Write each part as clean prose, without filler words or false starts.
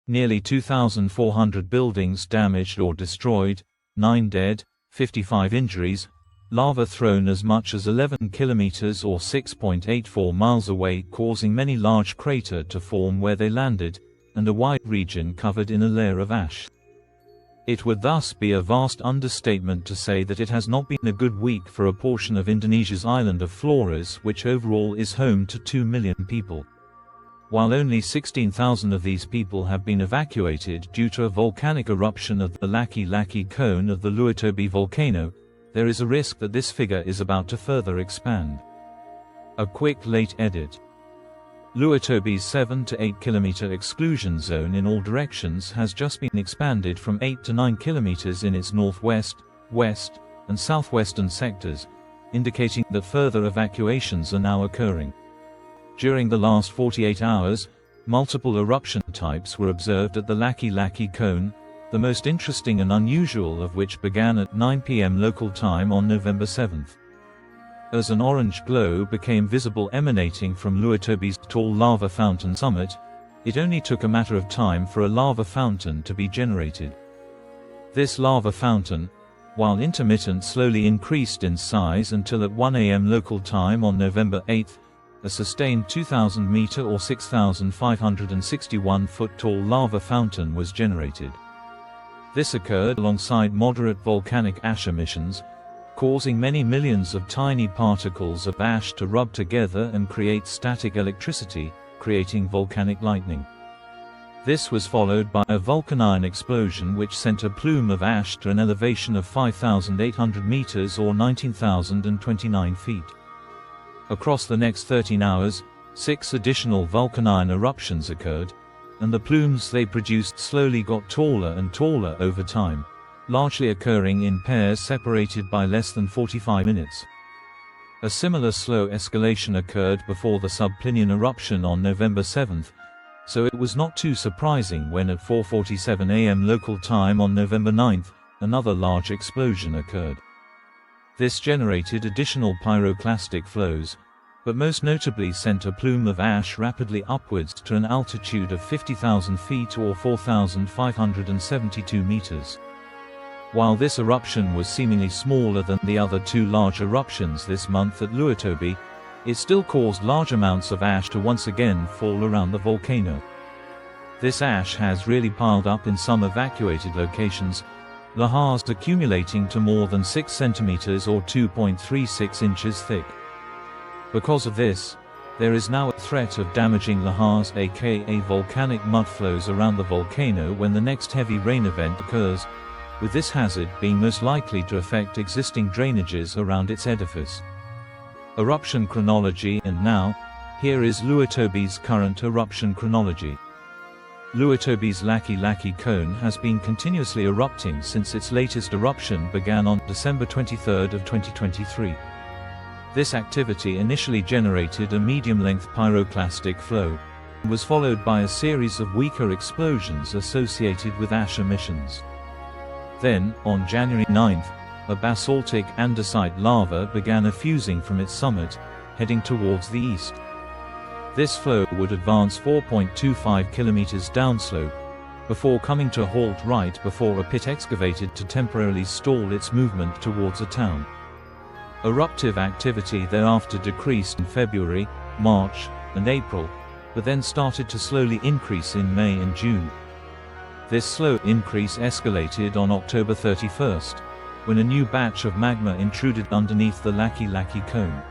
Nearly 2,400 buildings damaged or destroyed, 9 dead, 55 injuries, lava thrown as much as 11 kilometers or 6.84 miles away, causing many large craters to form where they landed, and a wide region covered in a layer of ash. It would thus be a vast understatement to say that it has not been a good week for a portion of Indonesia's island of Flores, which overall is home to 2 million people. While only 16,000 of these people have been evacuated due to a volcanic eruption of the Laki-laki cone of the Lewotobi volcano, there is a risk that this figure is about to further expand. A quick late edit. Lewotobi's 7 to 8 kilometer exclusion zone in all directions has just been expanded from 8 to 9 kilometers in its northwest, west, and southwestern sectors, indicating that further evacuations are now occurring. During the last 48 hours, multiple eruption types were observed at the Laki-laki cone, the most interesting and unusual of which began at 9 p.m. local time on November 7. As an orange glow became visible emanating from Lewotobi's tall lava fountain summit, it only took a matter of time for a lava fountain to be generated. This lava fountain, while intermittent, slowly increased in size until at 1 a.m. local time on November 8, a sustained 2,000-meter or 6,561-foot tall lava fountain was generated. This occurred alongside moderate volcanic ash emissions, causing many millions of tiny particles of ash to rub together and create static electricity, creating volcanic lightning. This was followed by a vulcanian explosion which sent a plume of ash to an elevation of 5,800 meters or 19,029 feet. Across the next 13 hours, 6 additional vulcanian eruptions occurred, and the plumes they produced slowly got taller and taller over time, largely occurring in pairs separated by less than 45 minutes. A similar slow escalation occurred before the subplinian eruption on November 7, so it was not too surprising when at 4:47 a.m. local time on November 9, another large explosion occurred. This generated additional pyroclastic flows, but most notably sent a plume of ash rapidly upwards to an altitude of 50,000 feet or 4,572 meters. While this eruption was seemingly smaller than the other 2 large eruptions this month at Lewotobi, it still caused large amounts of ash to once again fall around the volcano. This ash has really piled up in some evacuated locations, lahars accumulating to more than 6 centimeters or 2.36 inches thick. Because of this, there is now a threat of damaging lahars, aka volcanic mudflows, around the volcano when the next heavy rain event occurs, with this hazard being most likely to affect existing drainages around its edifice. Eruption chronology. And now, here is Lewotobi's current eruption chronology. Lewotobi's Laki-laki cone has been continuously erupting since its latest eruption began on December 23 of 2023. This activity initially generated a medium-length pyroclastic flow, and was followed by a series of weaker explosions associated with ash emissions. Then, on January 9, a basaltic andesite lava began effusing from its summit, heading towards the east. This flow would advance 4.25 kilometers downslope, before coming to a halt right before a pit excavated to temporarily stall its movement towards a town. Eruptive activity thereafter decreased in February, March, and April, but then started to slowly increase in May and June. This slow increase escalated on October 31, when a new batch of magma intruded underneath the Laki-laki cone.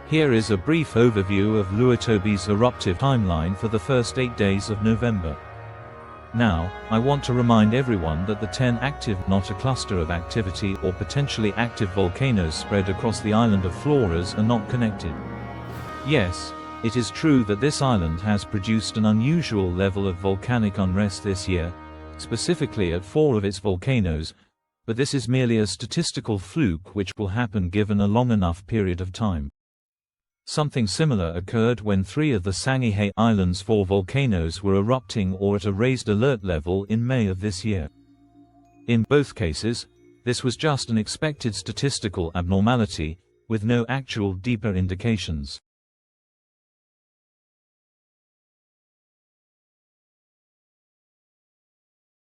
Here is a brief overview of Lewotobi's eruptive timeline for the first 8 days of November. Now, I want to remind everyone that the 10 active, not a cluster of activity or potentially active volcanoes spread across the island of Flores are not connected. Yes, it is true that this island has produced an unusual level of volcanic unrest this year, specifically at 4 of its volcanoes, but this is merely a statistical fluke which will happen given a long enough period of time. Something similar occurred when 3 of the Sangihe Islands' 4 volcanoes were erupting or at a raised alert level in May of this year. In both cases, this was just an expected statistical abnormality, with no actual deeper indications.